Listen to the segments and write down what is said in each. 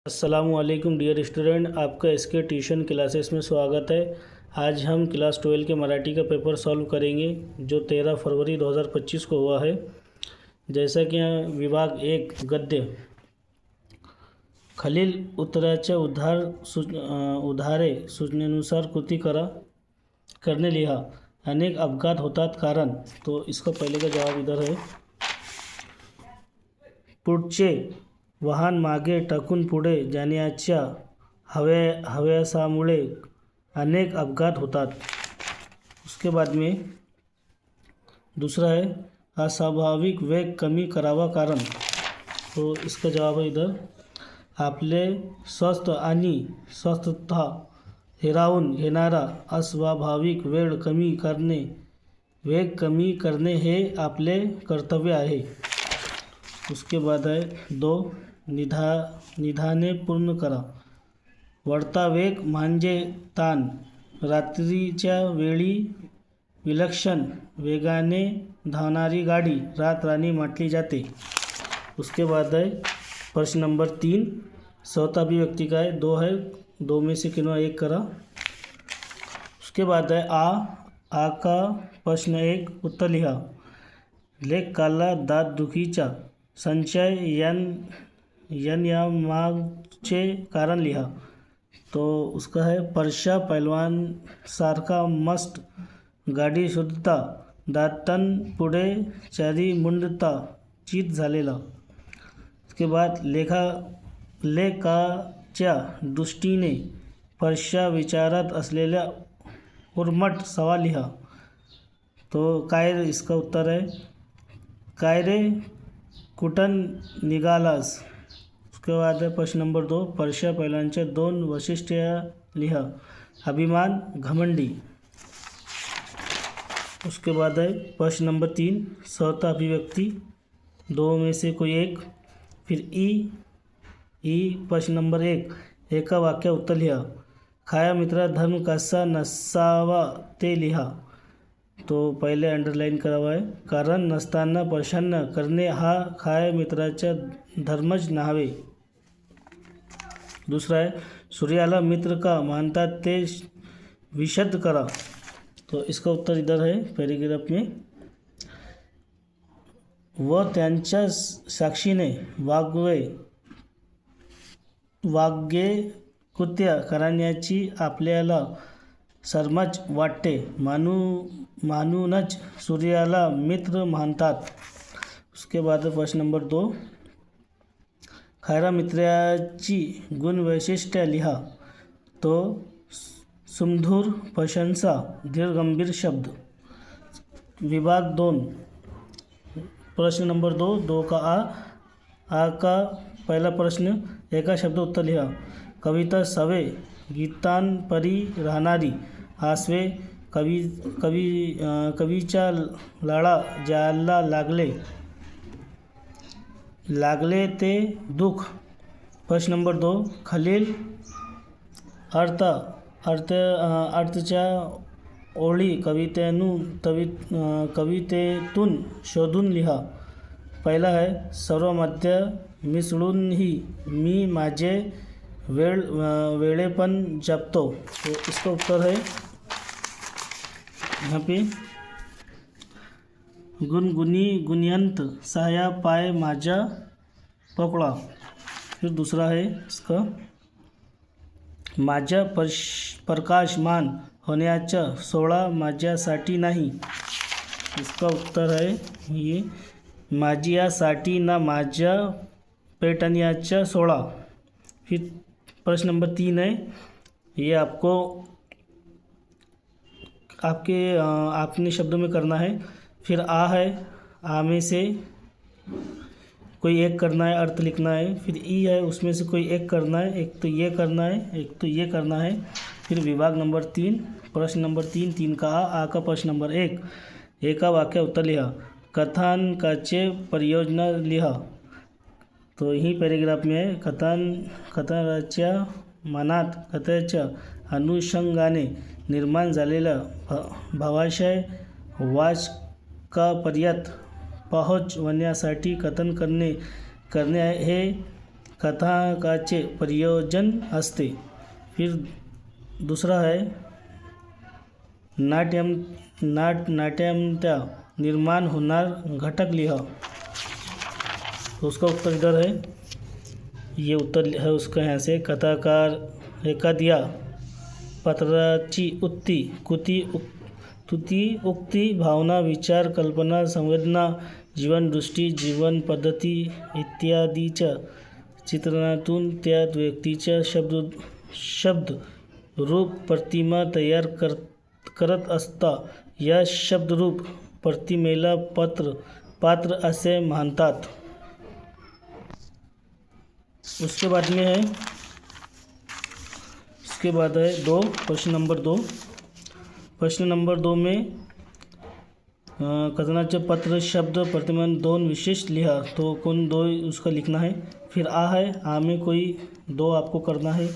अस्सलामुअलैकुम Deere student, आपका SK tuition classes में स्वागत है। आज हम क्लास 12 के मराठी का पेपर सॉल्व करेंगे जो 13 फरवरी 2025 को हुआ है। जैसा कि यहाँ विभाग 1 गद्य खालील उत्तराच्या उधारे सूचनेनुसार कृती करने लिहा। अनेक अपघात होतात कारण, तो इसका पहले का जवाब इधर है। पुढचे वाहन मागे टाकून पुढे जाण्याच्या हव्यासामुळे अनेक अपघात होतात। उसके बाद में दूसरा है अस्वाभाविक वेग कमी करावा कारण, तो इसका जवाब है इधर। आपले स्वास्थ्य आणि स्वस्थता हिरावून घेणारा अस्वाभाविक वेग कमी करणे हे आपले कर्तव्य आहे। उसके बाद है 2 निधाने पूर्ण करा। वाढता वेग म्हणजे ताण। रात्रीच्या वेळी विलक्षण वेगाने धावणारी गाडी रातराणी म्हटली जाते। उसके बाद है प्रश्न नंबर 3 स्वतः अभिव्यक्ति का है, 2 है, 2 में से किन्हों एक करा। उसके बाद है आ का प्रश्न 1 उत्तर लिहा। लेख काढला दात दुखीचा संचय या मागचे कारण लिहा। तो उसका है परशा पैलवान सारखा मस्त गाडी सुटता दातन पुढे चारी मुंडता चित झालेला। उसके बाद लेखाच्या दृष्टीने परशा विचारात असलेल्या उर्मट सवाल लिहा। तो काय रे, इसका उत्तर है काय रे कुठं निघालास। उसके बाद है प्रश्न नंबर 2 परशा पैलवानच्या 2 वैशिष्ट्ये लिहा। अभिमान, घमंडी। उसके बाद है प्रश्न नंबर 3 स्वतः अभिव्यक्ति, 2 में से कोई एक। फिर ई प्रश्न नंबर 1 एका वाक्य उत्तर लिहा। खाया मित्रा धर्म कसा नसावा ते लिहा। तो पहले अंडरलाइन करावा है, कारण नसताना प्रसन्न करणे हा खाया मित्राचा धर्मच नव्हे। दूसरा है सूर्याला मित्र का मानतात ते विशद करा। तो इसका उत्तर इधर है पैराग्राफ में। व त्यांच्या साक्षीने वाग्ये कृत्य करण्याची आपल्याला सरमच वाटते, म्हणूनच सूर्याला मित्र मानतात। उसके बाद प्रश्न नंबर 2 खऱ्या मित्राची गुण वैशिष्ट्य लिहा। तो सुमधुर प्रशंसा, धीर गंभीर शब्द। विभाग 2 प्रश्न नंबर 2 का आ का पहला प्रश्न एका शब्द उत्तर लिहा। कविता सवे गीतांपरी राहणारी आसवे कवीच्या लाळा ज्याला लागले ते दुःख। प्रश्न नंबर 2 खालील अर्थच्या ओळी कवितेतून शोधून लिहा। पहिला है सर्वमध्ये मिसळूनही मी माझे वेळेपण जपतो। तो इसका उत्तर है यहाँ पे गुणयंत साया पाय माझा पकडा। फिर दूसरा है इसका माझ्या प्रकाशमान होण्याचा सोहळा माझ्यासाठी नाही। इसका उत्तर है ये माझ्यासाठी ना माझ्या पेटण्याचा सोहळा। फिर प्रश्न नंबर 3 है, ये आपने शब्दों में करना है। फिर आ है, आ में से कोई एक करना है, अर्थ लिखना है। फिर ई है, उसमें से कोई एक करना है, एक तो ये करना है, एक तो ये करना है। फिर विभाग नंबर 3 प्रश्न नंबर 3 का आ का प्रश्न नंबर 1 एका वाक्य उत्तर लिहा। कथानकाचे प्रयोजन लिहा। तो यही पैराग्राफ में है कथनाच्या मनात कथेच्या अनुषंगाने निर्माण झालेला भावाशय वाचकापर्यंत पोहोचवण्यासाठी कथन करणे हे कथाकाचे प्रयोजन असते. फिर दूसरा है नाट्यमत्या निर्माण होणार घटक लिहा. तो उसका उत्तर इधर है, ये उत्तर है उसका यहाँ से. कथाकार एखाद्या पात्राची तुती उक्ती भावना विचार कल्पना संवेदना जीवनदृष्टी जीवन पद्धती इत्यादीच्या चित्रणातून त्या व्यक्तीच्या शब्द रूप प्रतिमा तयार करत असता या शब्दरूप प्रतिमेला पात्र असे म्हणतात. उसके बाद है प्रश्न नंबर 2. प्रश्न नंबर 2 में कथनाचे पत्र शब्द प्रतिमा 2 विशेष लिहा. तो कौन 2 उसका लिखना है. फिर आ है, आ में कोई 2 आपको करना है.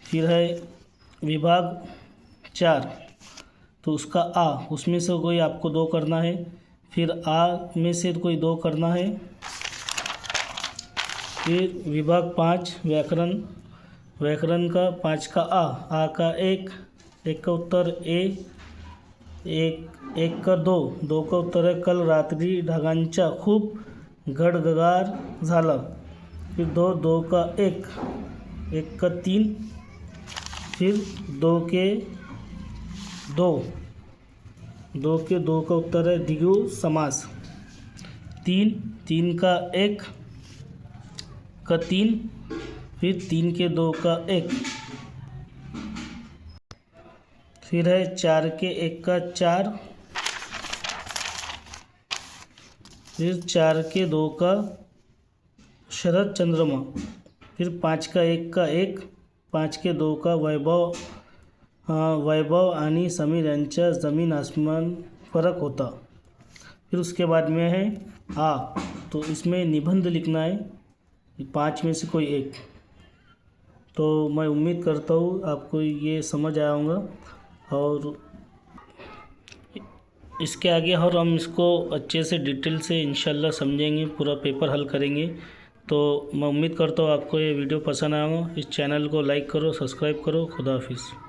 फिर है विभाग 4, तो उसका आ, उसमें से कोई आपको 2 करना है. फिर आ में से कोई 2 करना है. फिर विभाग 5 व्याकरण का 5 का आ का 1 का उत्तर ए, एक का 2 का उत्तर है कल रात्री ढगांचा खूप गडगडाट झाला. फिर 2 का 1 का 3. फिर 2 के 2 का उत्तर है द्विगु समास. 3 का 1 का 3. फिर 3 के 2 का 1. फिर है 4 के 1 का 4. फिर 4 के 2 का शरद चंद्रमा. फिर 5 का 1 का 1. 5 के 2 का वैभव आणि समीर यांच्या ज़मीन आसमान फ़र्क होता. फिर उसके बाद में है आ, तो इसमें निबंध लिखना है 5 में से कोई 1. तो मैं उम्मीद करता हूँ आपको ये समझ आया होगा. और इसके आगे और हम इसको अच्छे से डिटेल से इंशाल्लाह समझेंगे, पूरा पेपर हल करेंगे. तो मैं उम्मीद करता हूँ आपको ये वीडियो पसंद आया हो. इस चैनल को लाइक करो, सब्सक्राइब करो. खुदा हाफिज़.